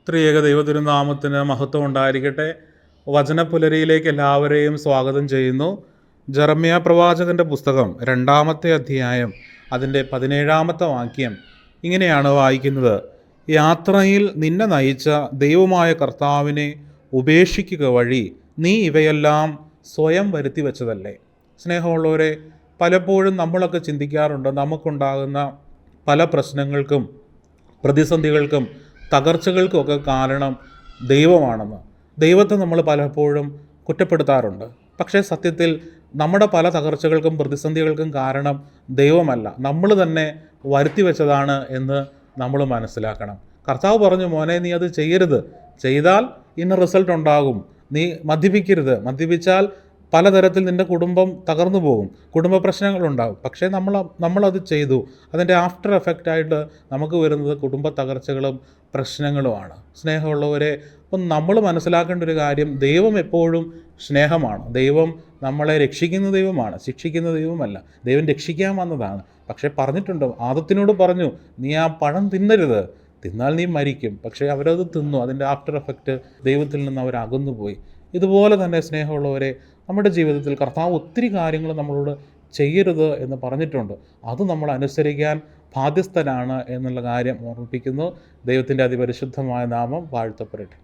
ത്രിയേക ദൈവതിരുനാമത്തിന് മഹത്വം ഉണ്ടായിരിക്കട്ടെ. വചനപുലരിയിലേക്ക് എല്ലാവരെയും സ്വാഗതം ചെയ്യുന്നു. ജെറമ്യാ പ്രവാചകൻ്റെ പുസ്തകം 2-ാമത്തെ അധ്യായം അതിൻ്റെ 17-ാമത്തെ വാക്യം ഇങ്ങനെയാണ് വായിക്കുന്നത്: യാത്രയിൽ നിന്നെ നയിച്ച ദൈവമായ കർത്താവിനെ ഉപേക്ഷിക്കുക വഴി നീ ഇവയെല്ലാം സ്വയം വരുത്തി വച്ചതല്ലേ. സ്നേഹമുള്ളവരെ, പലപ്പോഴും നമ്മളൊക്കെ ചിന്തിക്കാറുണ്ട്, നമുക്കുണ്ടാകുന്ന പല പ്രശ്നങ്ങൾക്കും പ്രതിസന്ധികൾക്കും തകർച്ചകൾക്കുമൊക്കെ കാരണം ദൈവമാണെന്ന്. ദൈവത്തെ നമ്മൾ പലപ്പോഴും കുറ്റപ്പെടുത്താറുണ്ട്. പക്ഷേ സത്യത്തിൽ നമ്മുടെ പല തകർച്ചകൾക്കും പ്രതിസന്ധികൾക്കും കാരണം ദൈവമല്ല, നമ്മൾ തന്നെ വരുത്തി വെച്ചതാണ് എന്ന് നമ്മൾ മനസ്സിലാക്കണം. കർത്താവ് പറഞ്ഞു, മോനെ നീ അത് ചെയ്യരുത്, ചെയ്താൽ ഇന്ന റിസൾട്ട് ഉണ്ടാകും. നീ മദ്യപിക്കരുത്, മദ്യപിച്ചാൽ പലതരത്തിൽ നിൻ്റെ കുടുംബം തകർന്നു പോകും, കുടുംബ പ്രശ്നങ്ങളുണ്ടാകും. പക്ഷേ നമ്മളത് ചെയ്തു. അതിൻ്റെ ആഫ്റ്റർ എഫക്റ്റായിട്ട് നമുക്ക് വരുന്നത് കുടുംബ തകർച്ചകളും പ്രശ്നങ്ങളുമാണ്. സ്നേഹമുള്ളവരെ, അപ്പം നമ്മൾ മനസ്സിലാക്കേണ്ട ഒരു കാര്യം, ദൈവം എപ്പോഴും സ്നേഹമാണ്. ദൈവം നമ്മളെ രക്ഷിക്കുന്ന ദൈവമാണ്, ശിക്ഷിക്കുന്ന ദൈവമല്ല. ദൈവം രക്ഷിക്കാൻ വന്നതാണ്. പക്ഷേ പറഞ്ഞിട്ടുണ്ട്, ആദത്തിനോട് പറഞ്ഞു, നീ ആ പഴം തിന്നരുത്, തിന്നാൽ നീ മരിക്കും. പക്ഷേ അവരത് തിന്നു. അതിൻ്റെ ആഫ്റ്റർ എഫക്റ്റ് ദൈവത്തിൽ നിന്ന് അവർ അകന്നുപോയി. ഇതുപോലെ തന്നെ സ്നേഹമുള്ളവരെ, നമ്മുടെ ജീവിതത്തിൽ കർത്താവ് ഒത്തിരി കാര്യങ്ങൾ നമ്മളോട് ചെയ്യരുത് എന്ന് പറഞ്ഞിട്ടുണ്ട്. അത് നമ്മൾ അനുസരിക്കാൻ ബാധ്യസ്ഥനാണ് എന്നുള്ള കാര്യം ഓർമ്മിപ്പിക്കുന്നു. ദൈവത്തിൻ്റെ അതിപരിശുദ്ധമായ നാമം വാഴ്ത്തപ്പെടട്ടെ.